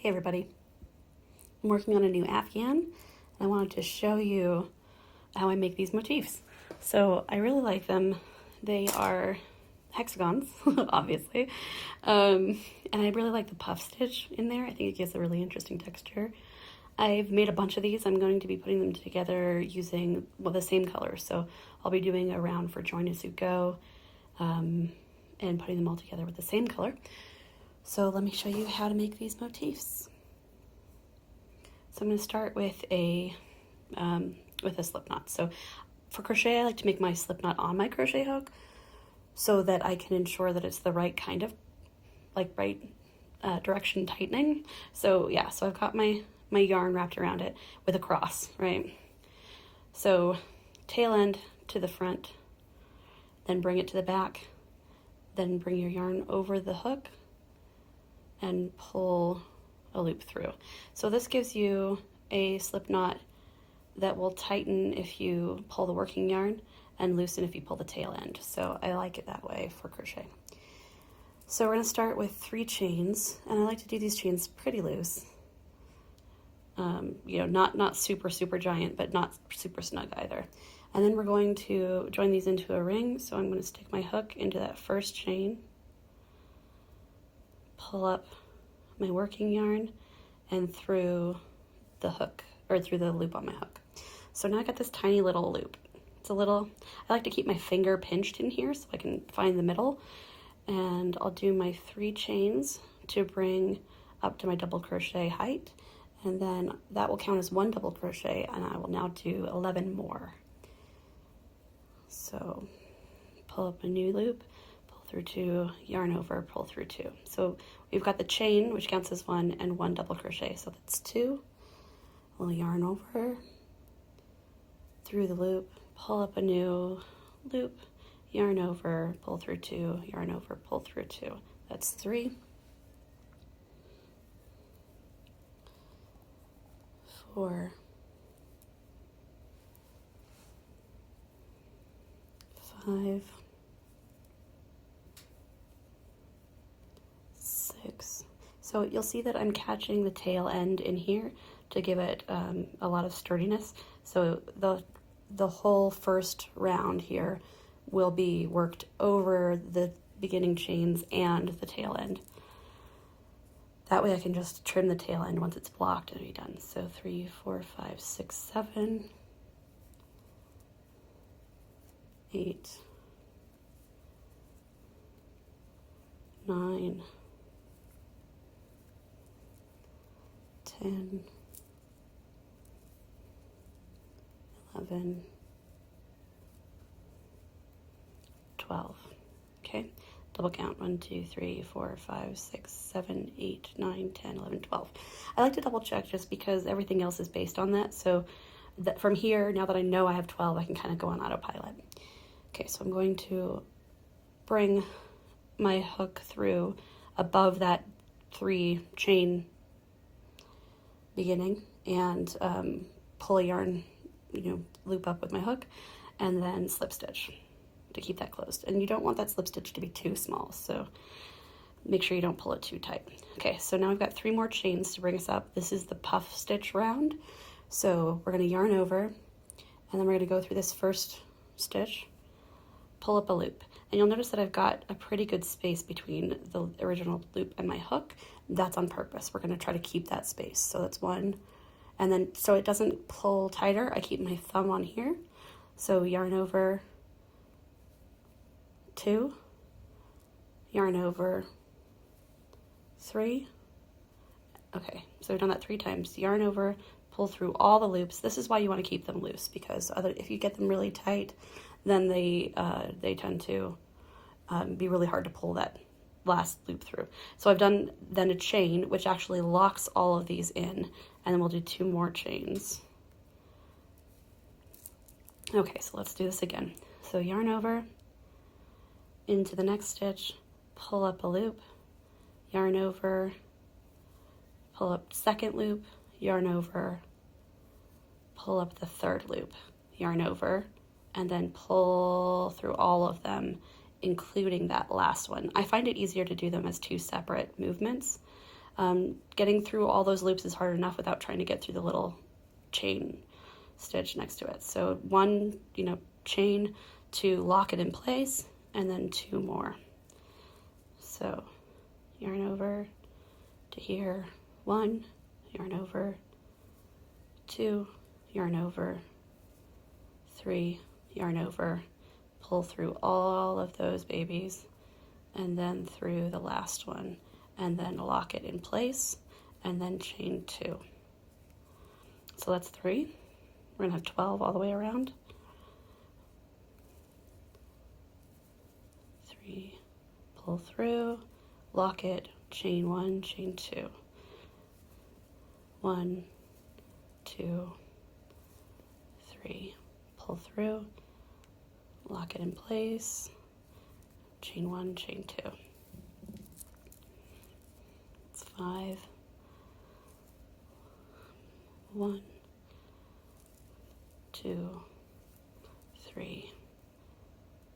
Hey everybody, I'm working on a new Afghan and I wanted to show you how I make these motifs. So I really like them. They are hexagons, obviously, and I really like the puff stitch in there. I think it gives a really interesting texture. I've made a bunch of these. I'm going to be putting them together using the same colors. So I'll be doing a round for Join As You Go and putting them all together with the same color. So let me show you how to make these motifs. So I'm going to start with a slip knot. So for crochet, I like to make my slip knot on my crochet hook so that I can ensure that it's the right kind of, right direction tightening. So yeah, so I've got my yarn wrapped around it with a cross, right? So tail end to the front, then bring it to the back, then bring your yarn over the hook and pull a loop through. So this gives you a slip knot that will tighten if you pull the working yarn and loosen if you pull the tail end. So I like it that way for crochet. So we're going to start with 3 chains, and I like to do these chains pretty loose. Not super giant, but not super snug either. And then we're going to join these into a ring. So I'm going to stick my hook into that first chain, pull up my working yarn and through the hook, or through the loop on my hook. So now I got this tiny little loop. I like to keep my finger pinched in here so I can find the middle. And I'll do my 3 chains to bring up to my double crochet height. And then that will count as 1 double crochet, and I will now do 11 more. So pull up a new loop, pull through 2, yarn over, pull through 2. So we've got the chain, which counts as 1, and 1 double crochet. So that's 2. We'll yarn over, through the loop, pull up a new loop, yarn over, pull through 2, yarn over, pull through 2. That's 3. 4, 5, 6. So you'll see that I'm catching the tail end in here to give it a lot of sturdiness. So the whole first round here will be worked over the beginning chains and the tail end. That way I can just trim the tail end once it's blocked and be done. So 3, 4, 5, 6, 7, 8, 9, 10, 11, 12. Okay, double count. 1, 2, 3, 4, 5, 6, 7, 8, 9, 10, 11, 12. I like to double check just because everything else is based on that. So that from here, now that I know I have 12, I can kind of go on autopilot. Okay, so I'm going to bring my hook through above that 3 chain beginning and pull a yarn, loop up with my hook, and then slip stitch to keep that closed. And you don't want that slip stitch to be too small, so make sure you don't pull it too tight. Okay, so now I've got 3 more chains to bring us up. This is the puff stitch round. So we're going to yarn over, and then we're going to go through this first stitch, pull up a loop. And you'll notice that I've got a pretty good space between the original loop and my hook. That's on purpose. We're going to try to keep that space. So that's 1. And then, so it doesn't pull tighter, I keep my thumb on here. So yarn over 2, yarn over 3. Okay, so we've done that 3 times. Yarn over, pull through all the loops. This is why you want to keep them loose, because if you get them really tight, then they tend to be really hard to pull that last loop through. So I've done then a chain, which actually locks all of these in, and then we'll do 2 more chains. Okay, so let's do this again. So yarn over into the next stitch, pull up a loop, yarn over, pull up second loop, yarn over, pull up the 3rd loop, yarn over, and then pull through all of them, including that last one. I find it easier to do them as 2 separate movements Getting through all those loops is hard enough without trying to get through the little chain stitch next to it. So one, chain to lock it in place, and then 2 more. So yarn over to here, 1, yarn over, 2, yarn over, 3, yarn over, pull through all of those babies, and then through the last one, and then lock it in place, and then chain 2. So that's 3. We're gonna have 12 all the way around. 3, pull through, lock it, chain 1, chain 2. 1, 2, 3, pull through, lock it in place, chain 1, chain 2. It's 5, 1, 2, 3,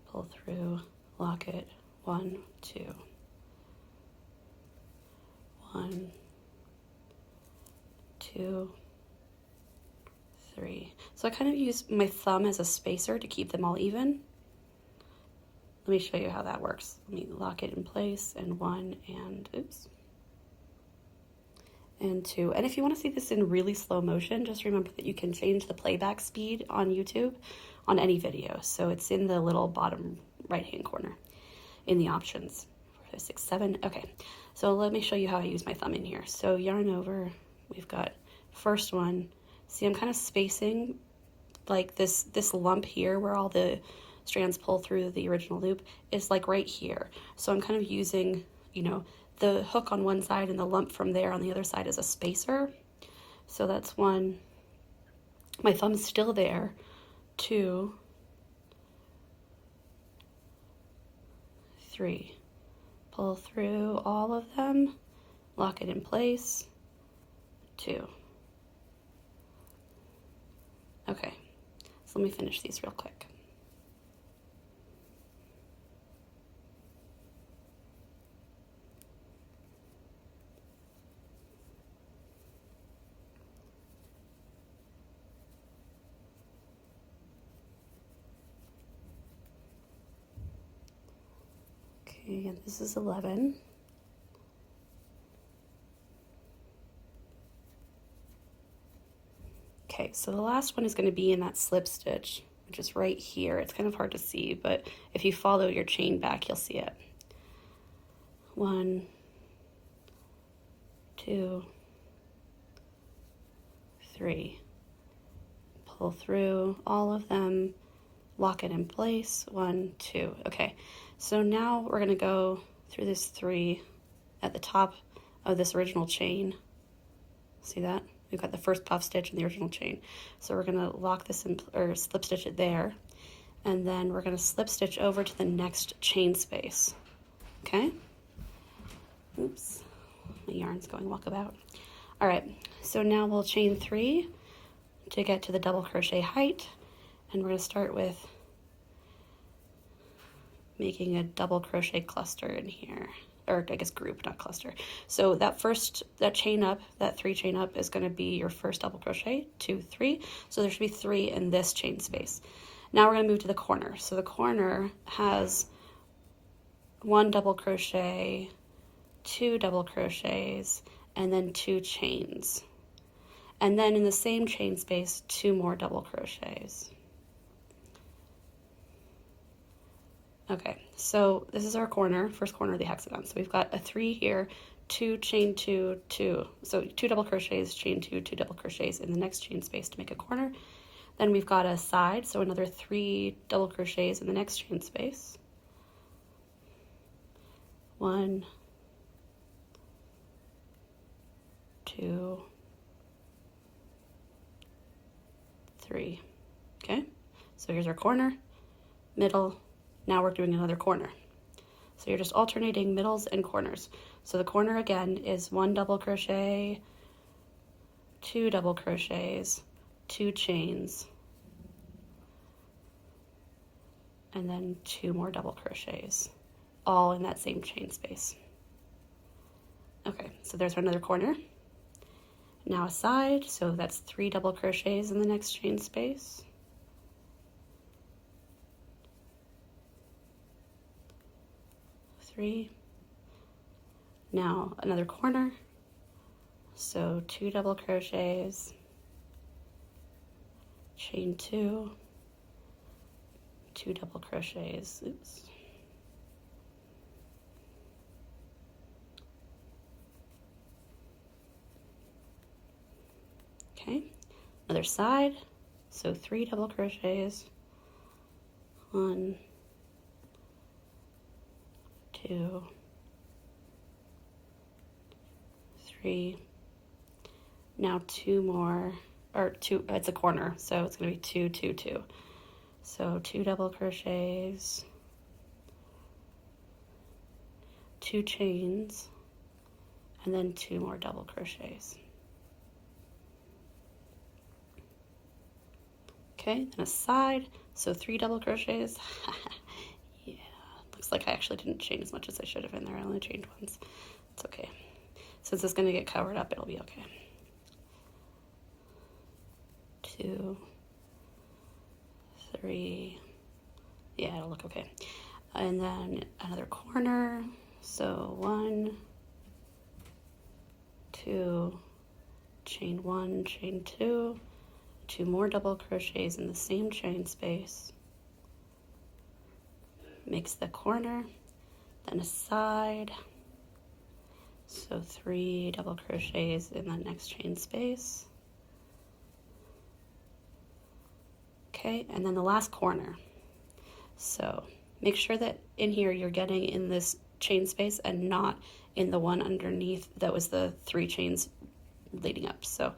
pull through, lock it, 1, 2, 1, 2, 3. So I kind of use my thumb as a spacer to keep them all even. Let me show you how that works. Let me lock it in place, and 1, and oops, and 2. And if you want to see this in really slow motion, just remember that you can change the playback speed on YouTube on any video. So it's in the little bottom right-hand corner in the options. 4, 5, 6, 7. Okay, so let me show you how I use my thumb in here. So yarn over, we've got first one. See, I'm kind of spacing like this lump here where all the strands pull through the original loop is like right here. So I'm kind of using, the hook on one side and the lump from there on the other side as a spacer. So that's 1. My thumb's still there. 2, 3. Pull through all of them, lock it in place. 2. Okay, so let me finish these real quick. Okay, and this is 11. Okay, so the last one is going to be in that slip stitch, which is right here. It's kind of hard to see, but if you follow your chain back, you'll see it. 1, 2, 3. Pull through all of them, lock it in place. 1, 2. Okay, so now we're going to go through this 3 at the top of this original chain. See that? We've got the first puff stitch in the original chain. So we're gonna lock this in, or slip stitch it there, and then we're gonna slip stitch over to the next chain space, okay? Oops, my yarn's going walkabout. All right, so now we'll chain 3 to get to the double crochet height, and we're gonna start with making a double crochet cluster in here. Or I guess group, not cluster. So that chain up, that 3 chain up is going to be your first double crochet, 2, 3. So there should be 3 in this chain space. Now we're going to move to the corner. So the corner has 1 double crochet, 2 double crochets, and then 2 chains. And then in the same chain space, 2 more double crochets. Okay, so this is our corner, first corner of the hexagon. So we've got a 3 here, 2, chain 2, 2. So 2 double crochets, chain 2, 2 double crochets in the next chain space to make a corner. Then we've got a side, so another 3 double crochets in the next chain space. 1, 2, 3. Okay, so here's our corner, middle. Now we're doing another corner. So you're just alternating middles and corners. So the corner again is 1 double crochet, 2 double crochets, 2 chains, and then 2 more double crochets, all in that same chain space. Okay, so there's another corner. Now a side, so that's 3 double crochets in the next chain space. 3. Now another corner, so 2 double crochets, chain 2, 2 double crochets, oops. Okay, another side, so 3 double crochets, 1, 2, 3. Now 2 more, or 2, it's a corner, so it's going to be 2, 2, 2. So 2 double crochets, 2 chains, and then 2 more double crochets. Okay, then a side, so 3 double crochets. Yeah, looks like I actually didn't chain as much as I should have in there. I only chained once. It's okay. Since it's going to get covered up, it'll be okay. 2, 3, yeah, it'll look okay. And then another corner, so 1, 2, chain 1, chain 2, 2 more double crochets in the same chain space, makes the corner, then a side, so 3 double crochets in the next chain space. Okay, and then the last corner. So make sure that in here you're getting in this chain space and not in the one underneath that was the 3 chains leading up. So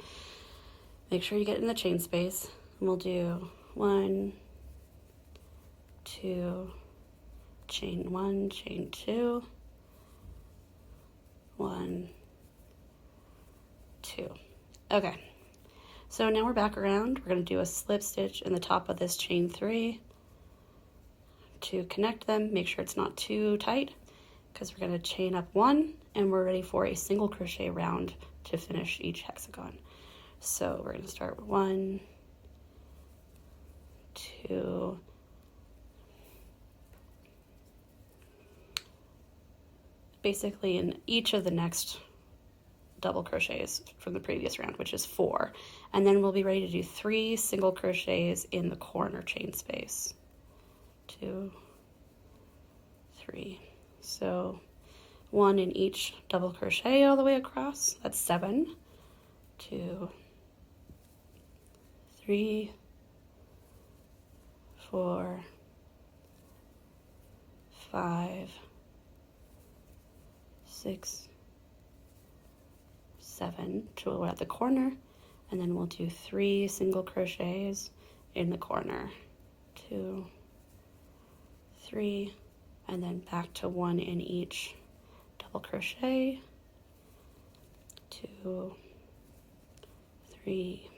make sure you get in the chain space, and we'll do 1, 2, chain 1, chain 2, 1, 2. Okay, so now we're back around. We're going to do a slip stitch in the top of this chain 3 to connect them. Make sure it's not too tight, because we're going to chain up 1, and we're ready for a single crochet round to finish each hexagon. So we're going to start with 1, 2, basically in each of the next double crochets from the previous round, which is 4. And then we'll be ready to do 3 single crochets in the corner chain space. 2, 3. So 1 in each double crochet all the way across. That's 7. 2, 3, 4, 5, 6, 7 till we're at the corner, and then we'll do 3 single crochets in the corner. 2, 3, and then back to 1 in each double crochet. 2, 3,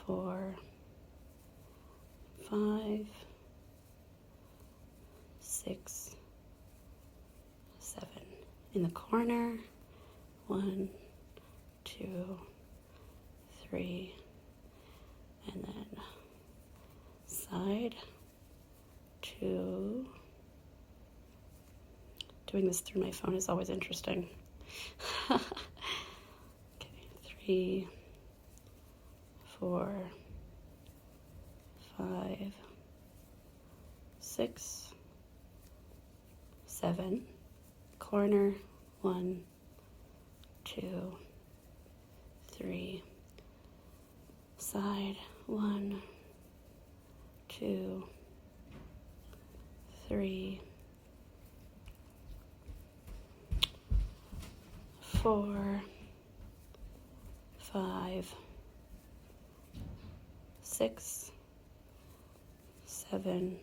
4, 5, 6, 7 in the corner. 1, 2, 3, and then side 2. Doing this through my phone is always interesting. Okay, 3, 4, 5, 6, 7, corner, 1, 2, 3, side, 1, 2, 3, 4, 5, 6, 7,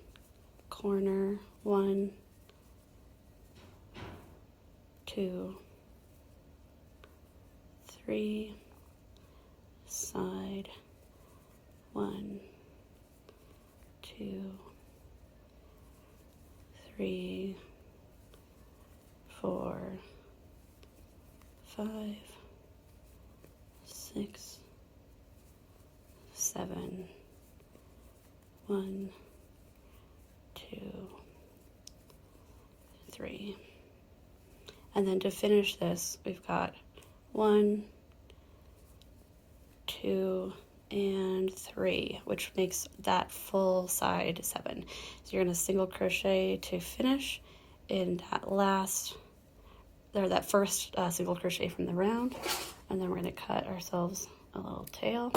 corner, 1, 2, 3, side, 1, 2, 3, 4, 5, 6, 7, 1, 2, 3. And then to finish this, we've got 1, 2, and 3, which makes that full side 7. So you're going to single crochet to finish in that first single crochet from the round, and then we're going to cut ourselves a little tail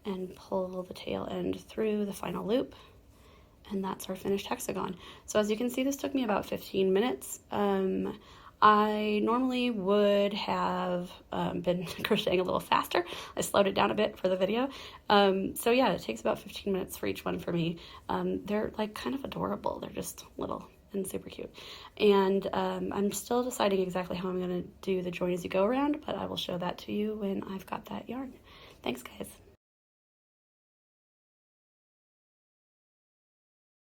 and pull the tail end through the final loop, and that's our finished hexagon. So as you can see, this took me about 15 minutes. I normally would have been crocheting a little faster. I slowed it down a bit for the video. So yeah, it takes about 15 minutes for each one for me. They're like kind of adorable. They're just little and super cute. And I'm still deciding exactly how I'm going to do the join as you go around, but I will show that to you when I've got that yarn. Thanks, guys.